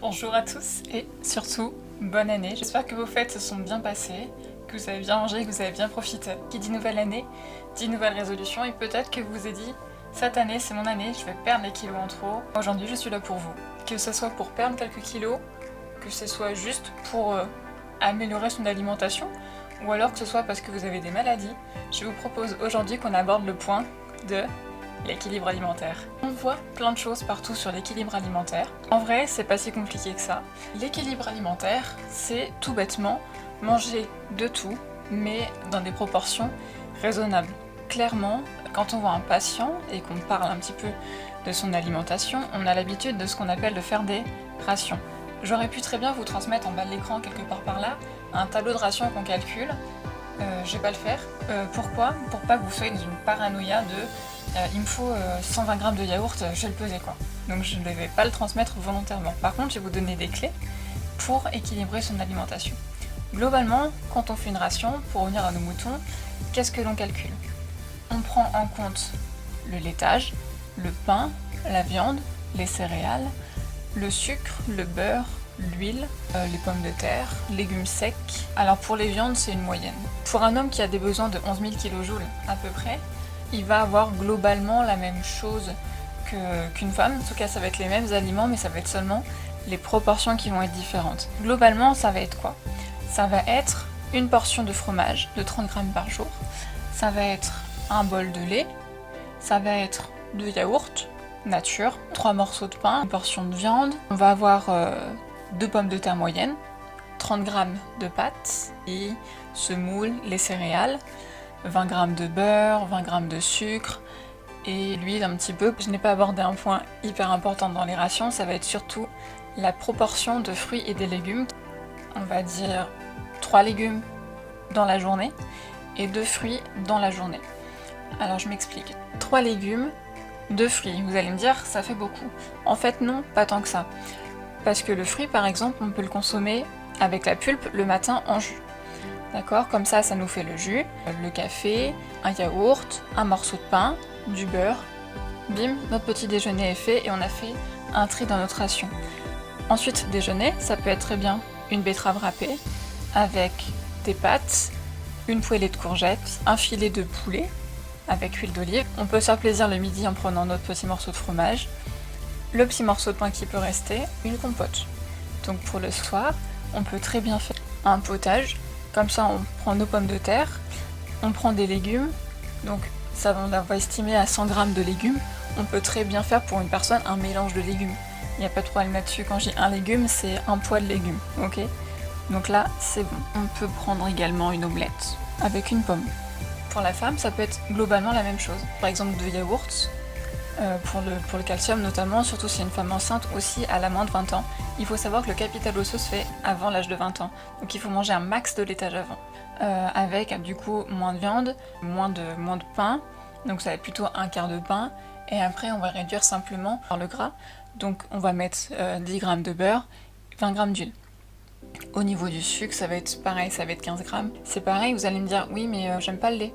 Bonjour à tous et surtout, bonne année. J'espère que vos fêtes se sont bien passées, que vous avez bien mangé, que vous avez bien profité. Qui dit nouvelle année, dit nouvelle résolution et peut-être que vous vous êtes dit cette année c'est mon année, je vais perdre les kilos en trop. Aujourd'hui je suis là pour vous. Que ce soit pour perdre quelques kilos, que ce soit juste pour améliorer son alimentation ou alors que ce soit parce que vous avez des maladies, je vous propose aujourd'hui qu'on aborde le point de l'équilibre alimentaire. On voit plein de choses partout sur l'équilibre alimentaire. En vrai, c'est pas si compliqué que ça. L'équilibre alimentaire, c'est tout bêtement manger de tout, mais dans des proportions raisonnables. Clairement, quand on voit un patient et qu'on parle un petit peu de son alimentation, on a l'habitude de ce qu'on appelle de faire des rations. J'aurais pu très bien vous transmettre en bas de l'écran, quelque part par là, un tableau de rations qu'on calcule. Je vais pas le faire. Pourquoi ? Pour pas que vous soyez dans une paranoïa de il me faut 120 grammes de yaourt, je vais le peser quoi. Donc je ne vais pas le transmettre volontairement. Par contre, je vais vous donner des clés pour équilibrer son alimentation. Globalement, quand on fait une ration, pour revenir à nos moutons, qu'est-ce que l'on calcule ? On prend en compte le laitage, le pain, la viande, les céréales, le sucre, le beurre, l'huile, les pommes de terre, légumes secs. Alors pour les viandes, c'est une moyenne. Pour un homme qui a des besoins de 11 000 kJ à peu près, il va avoir globalement la même chose qu'une femme. En tout cas, ça va être les mêmes aliments, mais ça va être seulement les proportions qui vont être différentes. Globalement, ça va être quoi ? Ça va être une portion de fromage de 30 grammes par jour. Ça va être un bol de lait. Ça va être de yaourt nature, 3 morceaux de pain, une portion de viande. On va avoir 2 pommes de terre moyennes, 30 grammes de pâtes, et semoule, les céréales, 20 grammes de beurre, 20 grammes de sucre et l'huile un petit peu. Je n'ai pas abordé un point hyper important dans les rations, ça va être surtout la proportion de fruits et des légumes. On va dire 3 légumes dans la journée et 2 fruits dans la journée. Alors je m'explique. 3 légumes, 2 fruits. Vous allez me dire, ça fait beaucoup. En fait non, pas tant que ça. Parce que le fruit par exemple, on peut le consommer avec la pulpe le matin en jus. D'accord ? Comme ça nous fait le jus, le café, un yaourt, un morceau de pain, du beurre. Bim, notre petit déjeuner est fait et on a fait un tri dans notre ration. Ensuite, déjeuner, ça peut être très bien une betterave râpée avec des pâtes, une poêlée de courgettes, un filet de poulet avec huile d'olive. On peut se faire plaisir le midi en prenant notre petit morceau de fromage, le petit morceau de pain qui peut rester, une compote. Donc pour le soir, on peut très bien faire un potage. Comme ça, on prend nos pommes de terre, on prend des légumes, donc ça on va estimer à 100 grammes de légumes. On peut très bien faire pour une personne un mélange de légumes. Il n'y a pas de problème là-dessus. Quand je dis un légume, c'est un poids de légumes, ok ? Donc là, c'est bon. On peut prendre également une omelette avec une pomme. Pour la femme, ça peut être globalement la même chose. Par exemple, de yaourt, pour le calcium notamment, surtout si c'est une femme enceinte aussi à la moins de 20 ans. Il faut savoir que le capital osseux se fait avant l'âge de 20 ans, donc il faut manger un max de laitage avant. Avec du coup moins de viande, moins de pain, donc ça va être plutôt un quart de pain, et après on va réduire simplement par le gras, donc on va mettre 10 grammes de beurre, 20 grammes d'huile. Au niveau du sucre, ça va être pareil, ça va être 15 grammes. C'est pareil, vous allez me dire, oui mais j'aime pas le lait.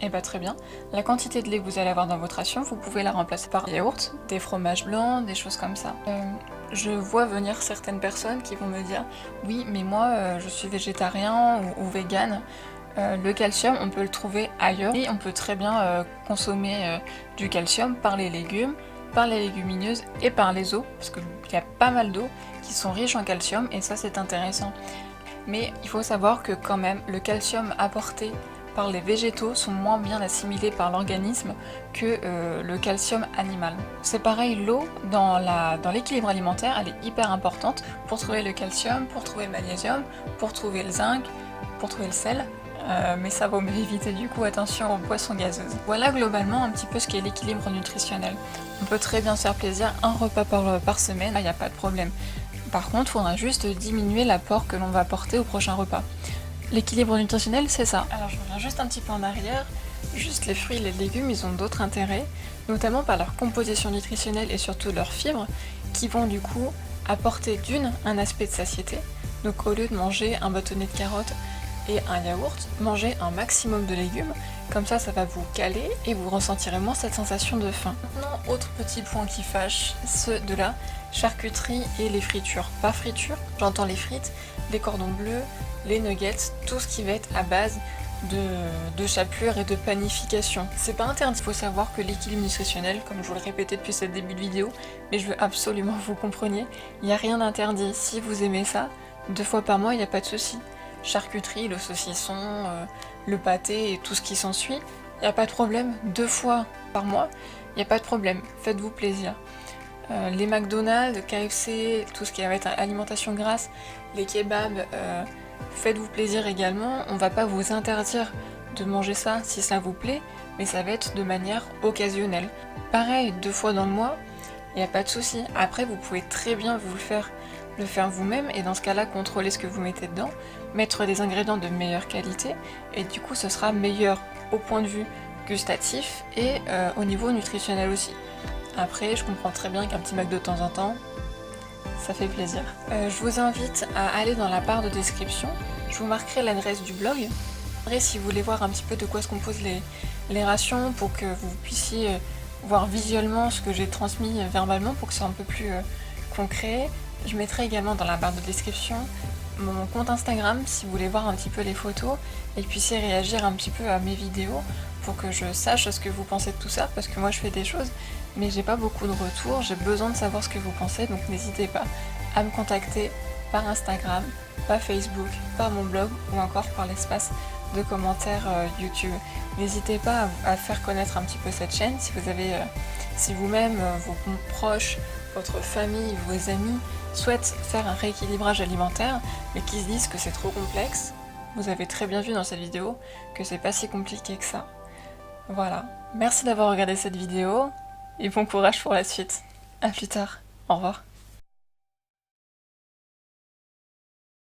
Et bah très bien, la quantité de lait que vous allez avoir dans votre ration, vous pouvez la remplacer par yaourt, des fromages blancs, des choses comme ça. Je vois venir certaines personnes qui vont me dire « Oui, mais moi je suis végétarien ou vegan, le calcium on peut le trouver ailleurs et on peut très bien consommer du calcium par les légumes, par les légumineuses et par les os, parce qu'il y a pas mal d'eaux qui sont riches en calcium et ça c'est intéressant. Mais il faut savoir que quand même le calcium apporté par les végétaux sont moins bien assimilés par l'organisme que le calcium animal. C'est pareil, l'eau dans l'équilibre alimentaire, elle est hyper importante pour trouver le calcium, pour trouver le magnésium, pour trouver le zinc, pour trouver le sel. Mais ça vaut mieux éviter du coup, attention aux boissons gazeuses. Voilà globalement un petit peu ce qu'est l'équilibre nutritionnel. On peut très bien se faire plaisir, un repas par semaine, là il n'y a pas de problème. Par contre, il faudra juste diminuer l'apport que l'on va apporter au prochain repas. L'équilibre nutritionnel, c'est ça. Alors je reviens juste un petit peu en arrière. Juste les fruits et les légumes, ils ont d'autres intérêts, notamment par leur composition nutritionnelle et surtout leurs fibres, qui vont du coup apporter un aspect de satiété. Donc au lieu de manger un bâtonnet de carottes et un yaourt, manger un maximum de légumes Comme ça va vous caler et vous ressentirez moins cette sensation de faim. Maintenant, autre petit point qui fâche, ceux de la charcuterie et les fritures. Par friture, j'entends les frites, les cordons bleus, les nuggets, tout ce qui va être à base de chapelure et de panification. C'est pas interdit, il faut savoir que l'équilibre nutritionnel, comme je vous le répétais depuis ce début de vidéo, mais je veux absolument que vous compreniez, il n'y a rien d'interdit. Si vous aimez ça, 2 fois par mois, il n'y a pas de souci. Charcuterie, le saucisson, le pâté et tout ce qui s'ensuit, il n'y a pas de problème. 2 fois par mois, il n'y a pas de problème. Faites-vous plaisir. Les McDonald's, KFC, tout ce qui va être alimentation grasse, les kebabs, faites-vous plaisir également. On va pas vous interdire de manger ça si ça vous plaît, mais ça va être de manière occasionnelle. Pareil, 2 fois dans le mois, il n'y a pas de souci. Après, vous pouvez très bien vous le faire vous-même, et dans ce cas-là, contrôler ce que vous mettez dedans, mettre des ingrédients de meilleure qualité, et du coup, ce sera meilleur au point de vue gustatif et au niveau nutritionnel aussi. Après, je comprends très bien qu'un petit McDo de temps en temps, ça fait plaisir. Je vous invite à aller dans la barre de description, je vous marquerai l'adresse du blog. Après, si vous voulez voir un petit peu de quoi se composent les rations, pour que vous puissiez voir visuellement ce que j'ai transmis verbalement, pour que ce soit un peu plus concret, je mettrai également dans la barre de description mon compte Instagram si vous voulez voir un petit peu les photos et puissiez réagir un petit peu à mes vidéos pour que je sache ce que vous pensez de tout ça, parce que moi je fais des choses mais j'ai pas beaucoup de retours, j'ai besoin de savoir ce que vous pensez, donc n'hésitez pas à me contacter par Instagram, par Facebook, par mon blog ou encore par l'espace de commentaires YouTube. N'hésitez pas à faire connaître un petit peu cette chaîne si vous avez, si vous-même, vos proches, votre famille, vos amis souhaitent faire un rééquilibrage alimentaire mais qui se disent que c'est trop complexe. Vous avez très bien vu dans cette vidéo que c'est pas si compliqué que ça. Voilà, merci d'avoir regardé cette vidéo et bon courage pour la suite. A plus tard, au revoir.